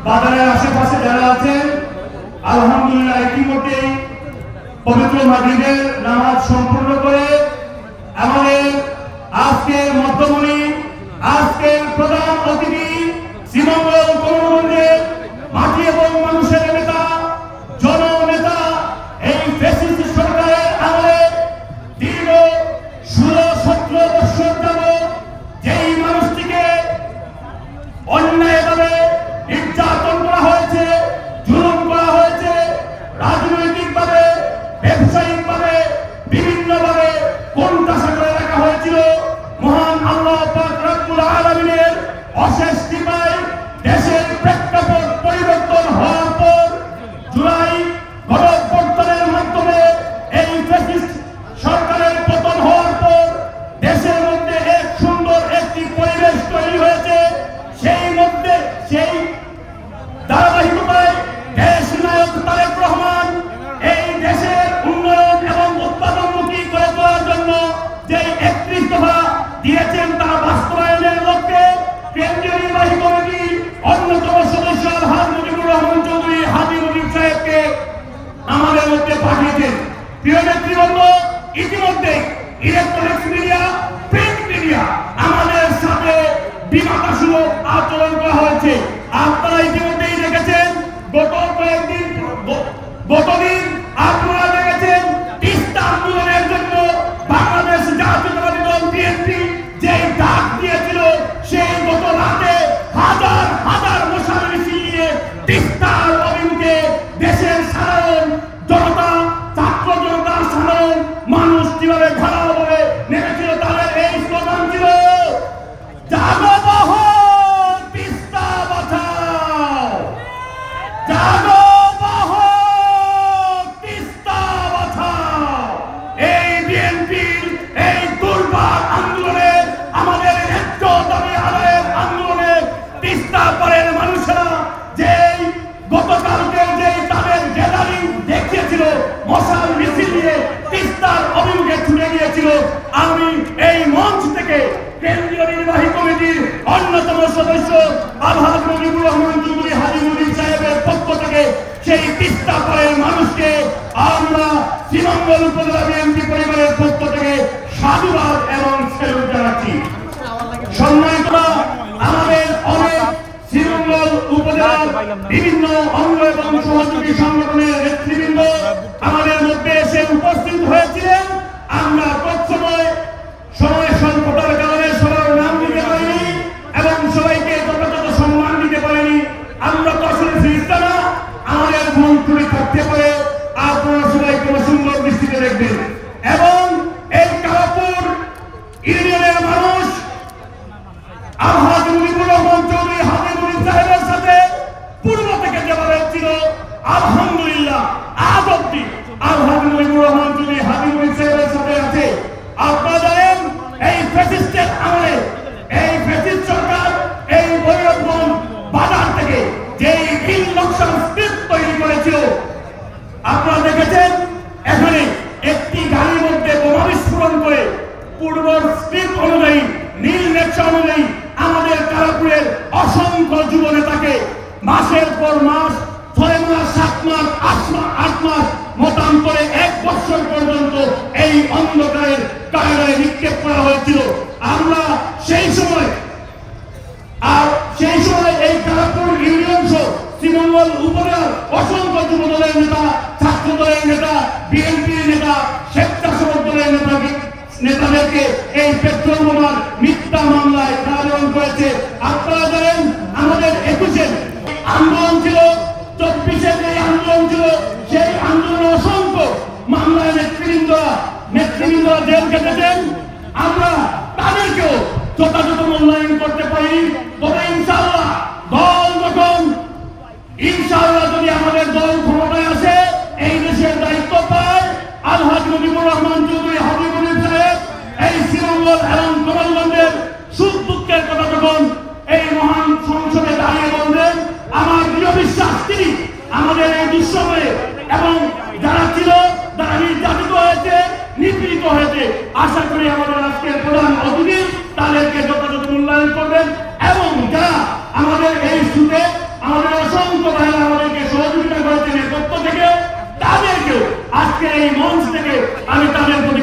বাজারের আশেপাশে যারা আছেন আলহামদুলিল্লাহ ইতিমধ্যেই পবিত্র মাগরিবের নামাজ সম্পূর্ণ করে আমাদের আজকের মধ্যমণি আজকের প্রধান অতিথি শ্রীমঙ্গল কর্মমন্ডলের মাটি এবং মানুষের নেতা জননেতা এই ফ্যাসিস্ট সরকারের আমলে দীর্ঘ 16-17 বছর যাবৎ যেই মানুষটিকে অন্যায়ভাবে নির্যাতন করা হয়েছে, জুলুম করা হয়েছে, রাজনৈতিকভাবে ব্যবসায়িকভাবে বিভিন্নভাবে কোণঠাসা করে রাখা হয়েছিল, মহান আল্লাহ পাক রব্বুল আলামিনের অশেষ কৃপায় দেশের প্রেক্ষাপট পরিবর্তন হওয়ার পর জুলাই গণঅভ্যুত্থানের মাধ্যমে এই ফ্যাসিস্ট সরকারের পতন হওয়ার পর দেশের মধ্যে এক সুন্দর একটি পরিবেশ তৈরি হয়েছে। সেই ধারাবাহিকতায় দেশ নায়ক তারেক রহমান এই দেশের উন্নয়ন এবং উৎপাদনমুখী করে তোলার জন্য যে 31 দফা দিয়েছেন তা বাস্তবায়নের লক্ষ্যে কেন্দ্রীয় নির্বাহী কমিটির অন্যতম সদস্য আলহাজ মুজিবুর রহমান চৌধুরী হাজী মুজিব সাহেবকে আমাদের মধ্যে পাঠিয়েছেন। প্রিয় নেতৃবৃন্দ, ইতিমধ্যে ইলেকট্রনিক্স মিডিয়া, প্রিন্ট মিডিয়া আমাদের সাথে বিমাতাসুলভ আচরণ করা হয়েছে। আপনারা ইতিমধ্যেই দেখেছেন গতদিন আপনারা দেখেছেন তিস্তা আন্দোলনের জন্য বাংলাদেশ জাতীয়তাবাদী দল বিএনপি যে ডাক দিয়েছিল, সেই গত রাতে হাজার হাজার মশাল মিছিল নিয়ে তিস্তার অভিমুখে দেশের সাধারণ জনতা, ছাত্র জনতা, সাধারণ মানুষ কিভাবে ধারাভাবে নেমেছিল, তাদের এই স্লোগান ছিল জাগো বহর তিস্তা বাঁচাও, জাগো বহর তিস্তা বাঁচাও। এই বিএনপির এই দুর্বার আন্দোলনে, আমাদের ন্যায্য দাবি আদায়ের আন্দোলনে তিস্তা পারের মানুষেরা যেই গতকালকে যেই তাদের গ্যালারি দেখিয়েছিল, মশাল মিছিল নিয়ে তিস্তার অভিমুখে ছুটে গিয়েছিল, আমি এই মঞ্চ থেকে কেন্দ্রীয় নির্বাহী কমিটির অন্যতম সদস্য আলহাজ মুজিবুর রহমান চৌধুরী হাজী মুজিব সাহেবের পক্ষ থেকে সেই তিস্তা পারের মানুষকে আমরা শ্রীমঙ্গল উপজেলা বিএনপি পরিবারের পক্ষ থেকে সাধুবাদ এবং স্যালুট জানাচ্ছি। সম্মানিত আমাদের অনেক শ্রীমঙ্গল উপজেলার বিভিন্ন অঙ্গ এবং সহযোগী সংগঠনের নেতৃবৃন্দ আমাদের মধ্যে এসে উপস্থিত হয়েছিলেন। আমরা তৎসময় সময় সংকটের কারণে সবার নাম দিতে পারিনি এবং সবাইকে যথাযথ সম্মান দিতে পারিনি। আমরা তো আসলে ফিরিস্তা না, আমাদের ভুল ত্রুটি থাকতে পারে, আপনারা সবাই কোনো সুন্দর দৃষ্টিতে দেখবেন। এবং এই কালাপুর ইউনিয়নের মানুষ আলহাজ মুজিবুর রহমান চৌধুরী হাজী মুজিব সাহেবের সাথে পূর্ব থেকে যেভাবে ছিল, আলহামদুলিল্লাহ আজ অব্দি আলহাজ মুজিবুর রহমান চৌধুরী হাজী মুজিব সাহেবের সাথে আছে। আপনারা জানেন এই ফ্যাসিস্টের আমলে এই ফ্যাসিস্ট সরকার এই ভৈরবগঞ্জ বাজার থেকে যেই নীল নকশার স্ক্রিপ্ট তৈরি করেছিল, আপনারা দেখেছেন এখানে একটি গাড়ির মধ্যে বোমা বিস্ফোরণ করে পূর্ব স্ক্রিপ্ট অনুযায়ী, নীল নকশা অনুযায়ী আমাদের কালাপুরের অসংখ্য যুব নেতাকে মাসের পর মাস, 6 মাস, 7 মাস, 8 মাস মতান্তরে 1 বছর পর্যন্ত এই অন্ধকারের কারাগারে নিক্ষেপ করা হয়েছিল। আমরা সেই সময় এই কালাপুর ইউনিয়ন সহ শ্রীমঙ্গল উপজেলার অসংখ্য যুব দলের নেতা, ছাত্র দলের নেতা, বিএনপির নেতা, স্বেচ্ছাসেবক দলের নেতাদেরকে এই পেট্রোল বোমার মিথ্যা মামলায় কারাবরণ করেছে। আপনারা জানেন আমাদের 21-এর আন্দোলন ছিল, 24-এর যে আন্দোলন ছিল, সেই আন্দোলনে অসংখ্য মামলায় নেতৃবৃন্দরা জেল কেটেছেন। আমরা তাদেরকেও যথাযথ মূল্যায়ন করতে পারি। তবে ইনশাআল্লাহ যদি আমাদের দল ক্ষমতায় আসে, এই দেশের দায়িত্ব পায় আলহাজ মুজিবুর রহমান চৌধুরী হাজী মুজিব সাহেব, এই শ্রীমঙ্গল এবং গোপালগঞ্জের সুখ দুঃখের কথা যখন এই মহান সংসদে দাঁড়িয়ে বলবেন, আমার দৃঢ় বিশ্বাস তিনি আমাদের এই দুঃসময়ে এবং যারা ছিল, যারা নির্যাতিত হয়েছে, নিপীড়িত হয়েছে, আশা করি আমাদের আজকের প্রধান অতিথি তাদেরকে যথাযথ মূল্যায়ন এই মঞ্চ থেকে আমি তাদের প্রতি